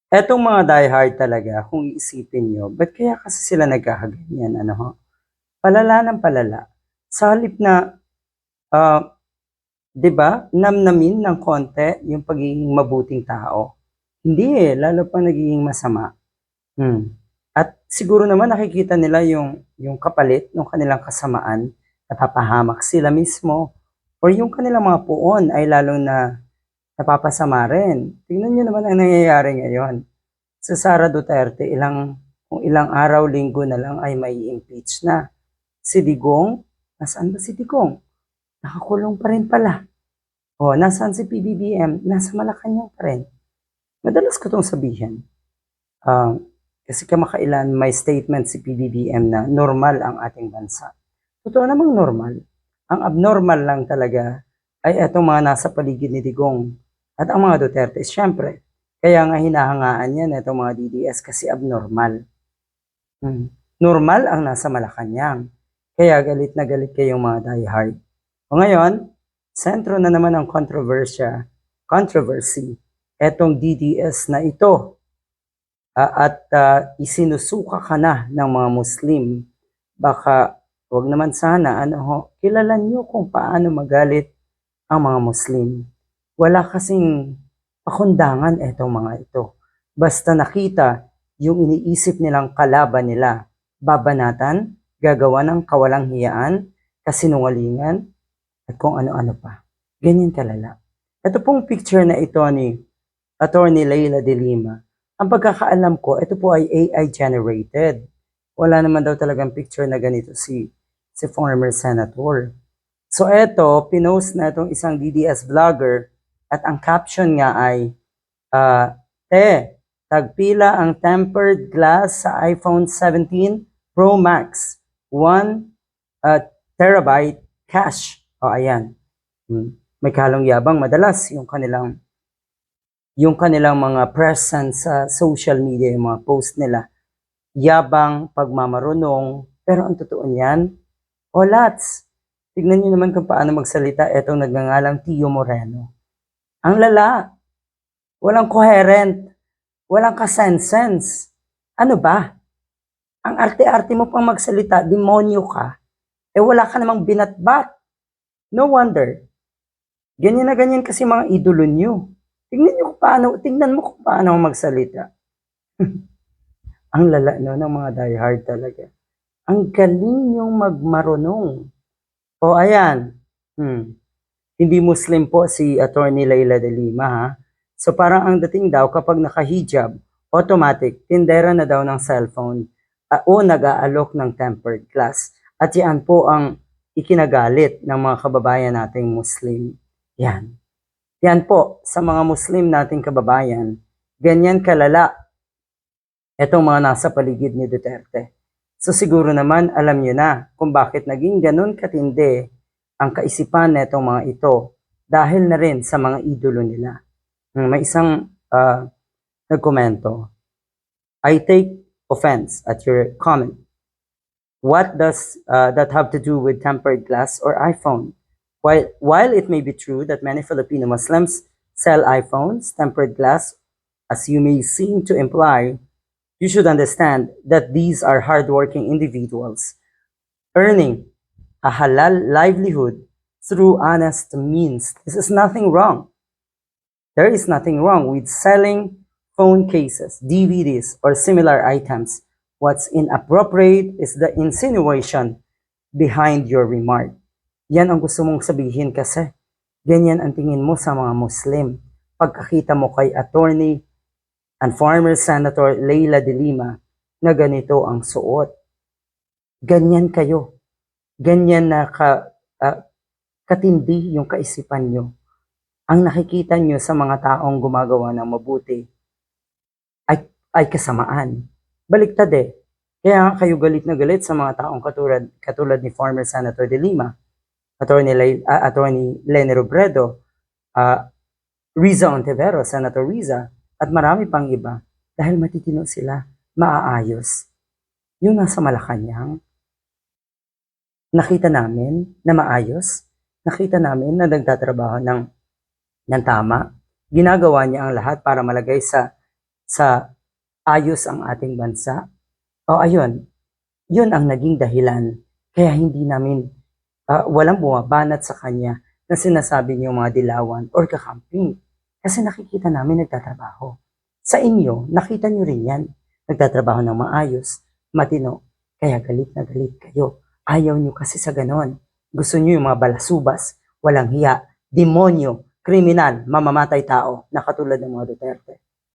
Etong mga die-hard talaga kung iisipin niyo, ba't kaya kasi sila nagkakaganyan ano ho? Palala ng palala. Sa halip na, ah, 'di ba, namnamin ng konti yung pagiging mabuting tao. Hindi, lalo pang nagiging masama. Hmm. At siguro naman nakikita nila yung kapalit ng kanilang kasamaan, napapahamak sila mismo or yung kanilang mga puon ay lalong na napapasama rin. Tingnan niyo naman ang nangyayari ngayon. Si Sara Duterte kung ilang araw, linggo na lang ay mai-impeach na. Si Digong, nasaan ba si Digong? Nakakulong pa rin pala. O, nasaan si PBBM? Nasa Malacanang pa rin. Madalas ko itong sabihin. Um, Kasi kamakailan may statement si PBBM na normal ang ating bansa. Totoo namang normal. Ang abnormal lang talaga ay etong mga nasa paligid ni Digong at ang mga Duterte. Siyempre, kaya nga hinahangaan yan itong mga DDS kasi abnormal. Normal ang nasa Malacanang. Kaya galit na galit kayong mga diehard. O ngayon, sentro na naman ng controversy, etong DDS na ito. Isinusuka ka na ng mga Muslim. Baka wag naman sana, kilalan nyo kung paano magalit ang mga Muslim. Wala kasing pakundangan etong mga ito. Basta nakita yung iniisip nilang kalaban nila, babanatan, gagawa ng kawalang hiyaan, kasinungalingan, at kung ano-ano pa. Ganyan kalala. Ito pong picture na ito ni Attorney Leila de Lima. Ang pagkakaalam ko, ito po ay AI generated. Wala naman daw talagang picture na ganito si former senator. So ito, pinost na itong isang DDS vlogger at ang caption nga ay, tagpila ang tempered glass sa iPhone 17 Pro Max, 1 terabyte cash. O ayan, may kalong yabang madalas yung kanilang mga presence sa social media, yung mga post nila. Yabang, pagmamarunong, pero ang totoo niyan, Lats, tignan niyo naman kung paano magsalita etong nagngangalang Tio Moreno. Ang lala, walang coherent, walang kasense. Ano ba? Ang arte-arte mo pang magsalita, demonyo ka, wala ka namang binatbat. No wonder. Ganyan na ganyan kasi mga idolo nyo. Tingnan mo kung paano magsalita. Ang lala no, ng mga diehard talaga. Ang galing yung magmarunong. O ayan, hindi Muslim po si Attorney Leila de Lima ha. So parang ang dating daw kapag naka-hijab, automatic, tindera na daw ng cellphone o nag-aalok ng tempered glass. At yan po ang ikinagalit ng mga kababayan nating Muslim. Yan. Yan po, sa mga Muslim nating kababayan, ganyan kalala etong mga nasa paligid ni Duterte. So siguro naman alam nyo na kung bakit naging ganun katindi ang kaisipan na itong mga ito dahil na rin sa mga idolo nila. May isang nagkomento, I take offense at your comment. What does that have to do with tempered glass or iPhone? While it may be true that many Filipino Muslims sell iPhones, tempered glass, as you may seem to imply, you should understand that these are hardworking individuals earning a halal livelihood through honest means. This is nothing wrong. There is nothing wrong with selling phone cases, DVDs, or similar items. What's inappropriate is the insinuation behind your remark. Yan ang gusto mong sabihin kasi ganyan ang tingin mo sa mga Muslim. Pagkakita mo kay Attorney and former Senator Leila de Lima na ganito ang suot. Ganyan kayo. Ganyan na katindi yung kaisipan nyo. Ang nakikita nyo sa mga taong gumagawa ng mabuti ay kasamaan. Baliktad eh. Kaya kayo galit na galit sa mga taong katulad ni former Senator de Lima, Attorney Leni Robredo, Riza Ontiveros, Senator Riza, at marami pang iba dahil matitino sila, maaayos. Yung nasa Malacanang, nakita namin na maayos, nakita namin na nagtatrabaho ng tama, ginagawa niya ang lahat para malagay sa sa ayos ang ating bansa. O ayun, yun ang naging dahilan. Kaya hindi namin, walang bumabanat sa kanya na sinasabi niyo mga dilawan or kakamping. Kasi nakikita namin nagtatrabaho. Sa inyo, nakita niyo rin yan. Nagtatrabaho ng maayos, matino. Kaya galit na galit kayo. Ayaw niyo kasi sa ganon. Gusto niyo yung mga balasubas, walang hiya, demonyo, kriminal, mamamatay tao, na katulad ng mga Duterte.